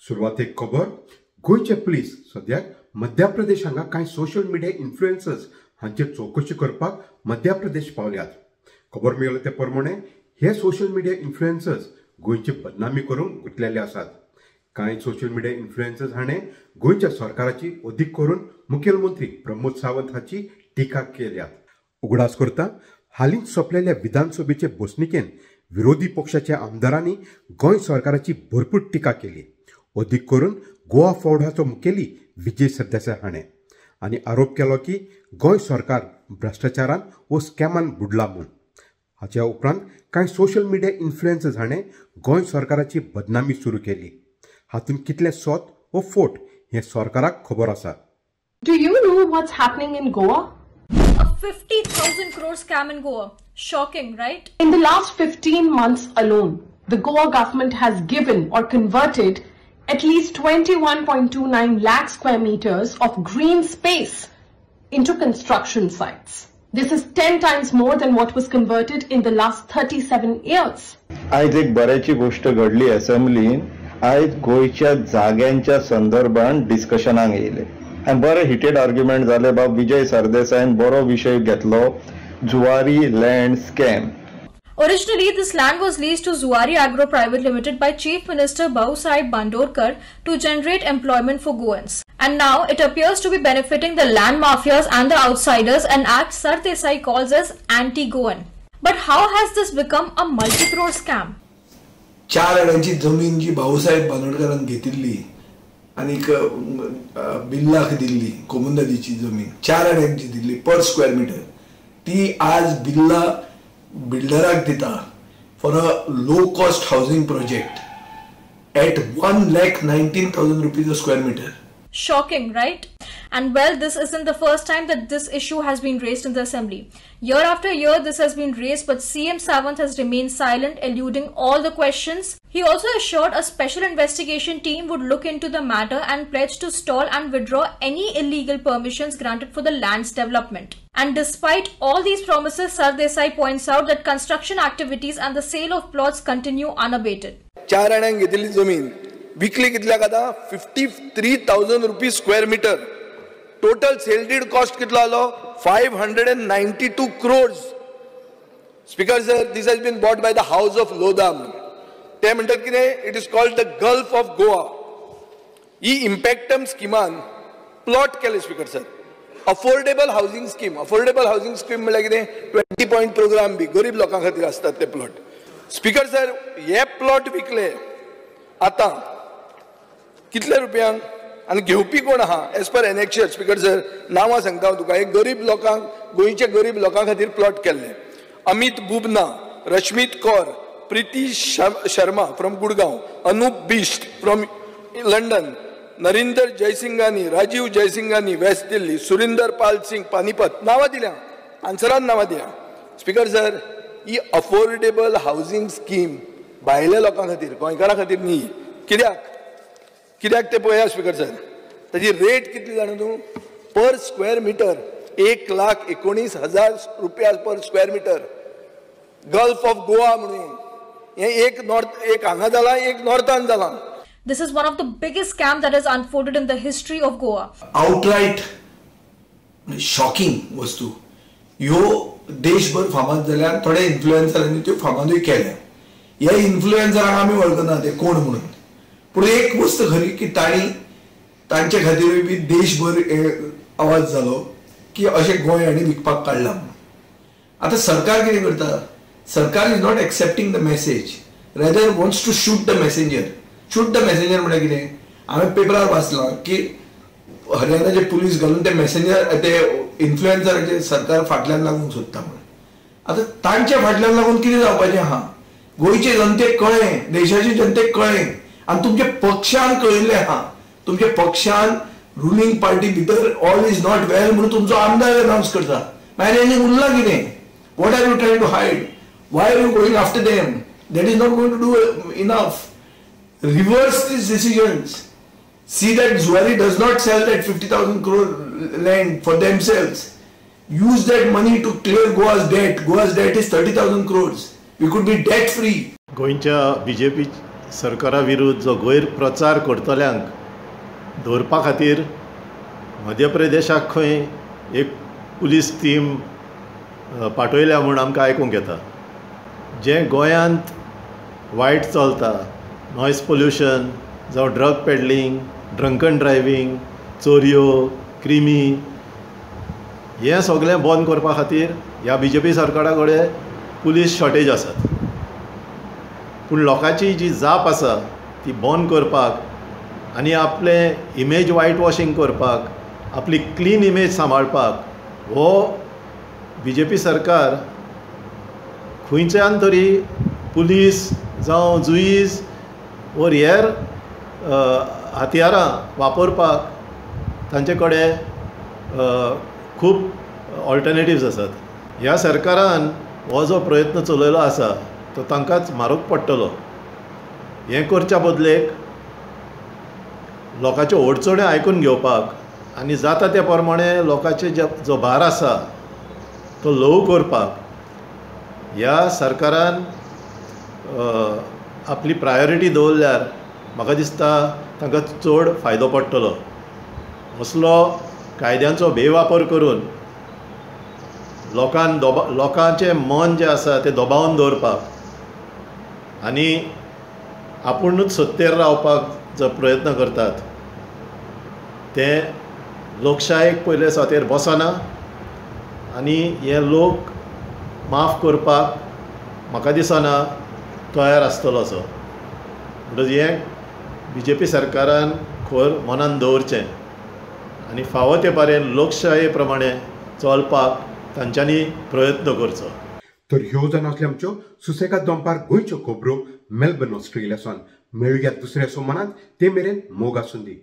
सुरवातेक खबर गोयचे पुलीस सद्याक मध्य प्रदेश हांगा कांय सोशल मिडिया इन्फ्लुएन्सर्स हांचे चौकशी करपाक मध्य प्रदेश पावल्यात। खबर मेळ्ळ्या ते प्रमाणे हे सोशल मिडिया इन्फ्लुएन्सर्स गोयची बदनामी करूंक गुंतलेले आसात। कांय सोशल मिडिया इन्फ्लुएन्सर्स हाणें गोयच्या सरकाराची अदीक करून मुखेलमंत्री प्रमोद सावंत हाची टिका केल्या। उगडास करता हालींच सोंपलेल्या विधानसभेचे बसणिकेन विरोधी पक्षाच्या आमदारांनी गोंय सरकाराची भरपूर टिका केली। अदीक करून गोवा फौडाचो मुखेली विजय सरदेसाय हाणें आनी आरोप केलो की गोंय सरकार भ्रष्टाचारान व स्कॅमान बुडला म्हूण। हाच्या उपरांत कांय सोशल मिडिया इन्फ्लुएन्सर्स हाणें गोंय सरकाराची बदनामी सुरू केली। हातूंत कितले सोत व फोट हे सरकाराक खबर आसा। Do you know what's happening in Goa? A 50,000 crore scam in Goa. Shocking, right? In the last 15 months alone, the Goa government has given or converted at least 21.29 lakh square meters of green space into construction sites. This is 10 times more than what was converted in the last 37 years. आज एक बऱ्याची गोष्ट घडली असेंब्लीन। आज गोयच्या जाग्यांच्या संदर्भात डिस्कशनाक येयले आणि बरे heated argument जाले। बाब विजय सरदेसायन बरो विषय घेतलो, Zuari land scam. Originally, this land was leased to Zuari Agro Private Limited by Chief Minister Bahusaheb Bandorkar to generate employment for Goans. And now it appears to be benefiting the land mafias and the outsiders, an act Sardesai calls as anti-Goan. But how has this become a multi-crore scam? 4 अड्यांची जमीन जी भाऊसाहेब बांदोडकरान घेतिल्ली आणि बिल्लाक दिल्ली, कोमुंदादीची जमीन 4 अड्यांची दिल्ली पर square metre, ती आज बिल्ला बिल्डराक दिता for a low cost housing project at 1,19,000 rupees a square meter. Shocking, right? And well, this isn't the first time that this issue has been raised in the assembly. Year after year, this has been raised, but CM Sawant has remained silent, eluding all the questions. He also assured a special investigation team would look into the matter and pledged to stall and withdraw any illegal permissions granted for the land's development. And despite all these promises, Sardesai points out that construction activities and the sale of plots continue unabated. 4 अड्यांक घेतिल्ली जमीन विकली कितल्याक आतां 53,000 rupees square metre. Total sale deed cost कितलो आलो 592 crores. Speaker sir, this has been bought by the house of लोधाम। ते म्हणटात कितें, it is called the Gulf of Goa. ही इम्पॅक्टम स्किमान प्लॉट केले speaker sir, affordable housing scheme. Affordable housing scheme म्हळ्यार कितें, 20 पॉइंट प्रोग्राम बी गरीब लोकां खातीर आसतात ते प्लॉट। स्पीकर सर, हे प्लॉट विकले आता कितले रुपयांक आणि घेवपी कोण आहा as per annexure. Speaker sir, नांवां सांगता तुका, एक गरीब लोकांक, गोंयचे गरीब लोकां खातीर प्लॉट केल्ले। Amit Bubna, Rashmeet Kaur, Preeti Sharma from Gurgaon, Anoop Bisht from London, Narendra Jaisinghani, Rajeev Jaisinghani West Delhi, Surinder Pal Singh Panipat. नांवां दिल्या, आन्सरान नांवां दिल्या। स्पीकर सर, ही अफोर्डेबल हाऊसिंग स्कीम भायल्या लोकां खातीर, गोंयकारां खातीर न्ही। कित्याक ते पळया स्पीकर सर, ताची रेट कितली जाणा तूं, पर स्क्वेअर मीटर 1,19,000 रुपया per square metre. Gulf of Goa म्हणून हे एक नॉर्थ, एक हांगा जाला, एक नॉर्थान जाला। This is one of the biggest scam that has unfolded in the history of Goa. Outright shocking वस्तू ह्यो देशभर फामाद जाल्यार थोडे इन्फ्लुएन्सरांनी त्यो फामादूय केल्या। ह्या इन्फ्लुएन्सरांक आमी वळखना ते कोण म्हणून, पूण एक वस्त खरी की तांचे खातीर बी देशभर आवाज जालो की अशें गोंय हांणी विकपाक काडला म्हणून। आतां सरकार कितें करता, सरकार is not accepting the message, rather wants to shoot the messenger. Shoot the messenger म्हळ्यार कितें, हांवें पेपरार वाचलां की हरियाणाचे पुलीस घालून ते मेसेंजर, ते इन्फ्लुएन्सराचे सरकार फाटल्यान लागूंक सोदता म्हणून। आतां तांच्या फाटल्यान लागून कितें जावपाचें आहा, गोंयचे जनतेक कळ्ळें, देशाचे जनतेक कळ्ळें, आनी तुमच्या पक्षान कळिल्लें आहा। तुमच्या पक्षान रुलींग पार्टी भितर ऑल इज नॉट वेल म्हणून तुमचो आमदार अनाउन्स करता, मागीर हें उरलां कितें? What are you trying to hide? Why are you going after them? That is not going to do enough. Reverse these decisions. See that Zuari does not sell that 50,000 crore land for themselves. Use that money to clear Goa's debt. Goa's debt is 30,000 crores. We could be debt free. गोंयच्या BJP सरकारा विरुद्ध जो गैर प्रचार करतल्यांक दवरपा खातीर मध्य प्रदेशाक खंय एक पुलीस टीम पाठयल्या म्हूण आमकां आयकूंक येता. जें गोंयांत वायट चलता, नॉयज पोल्युशन जावं ड्रग पेडलिंग, ड्रंकन ड्रायव्हिंग, चोरयो, क्रिमी, हें सगळें बंद करपा खातीर ह्या BJP सरकारा कडेन पुलीस शॉर्टेज आसात. पूण लोकांची जी जाप आसा ती बंद करपाक आनी आपलें इमेज वायट वॉशींग करपाक, आपली क्लीन इमेज सांबाळपाक हो BJP सरकार खंयच्यान तरी पुलीस जावं जुईज वा हेर हातियारां वापरपाक तांचे कडेन खूब ऑल्टरनेटिव्स आसात. ह्या सरकारान हो जो प्रयत्न चलयलो आसा तो तांकांच म्हारग पडटलो. हें करच्या बदलेक लोकांच्यो अडचण्यो आयकून घेवपाक आनी जाता त्या प्रमाणे लोकांचे जो भार आसा तो ल्हव करपाक ह्या सरकारान आपली प्रायोरिटी दवरल्यार म्हाका दिसता तांकां चड फायदो पडटलो. असलो कायद्यांचो बेवापर करून लोकांचें मन जें आसा तें दबावन दवरपाक आनी आपुणूच सत्तेर रावपाक जो प्रयत्न करतात ते लोकशायेक पयले सातेर बसना आनी हे लोक माफ करपाक म्हाका दिसना तयार आसतलो असो. म्हणटच हें BJP सरकारान खर मनान दवरचें आनी फावो ते परेन लोकशाये प्रमाणे चलपाक तांच्यांनी प्रयत्न करचो. तर ह्यो जावन आसल्यो आमच्यो सुसेगाद दनपार गोंयच्यो खबरो मेलबर्न ऑस्ट्रेलियासान. मेळुया दुसऱ्या सोमानात. ते मेरेन मोग आसूंदी.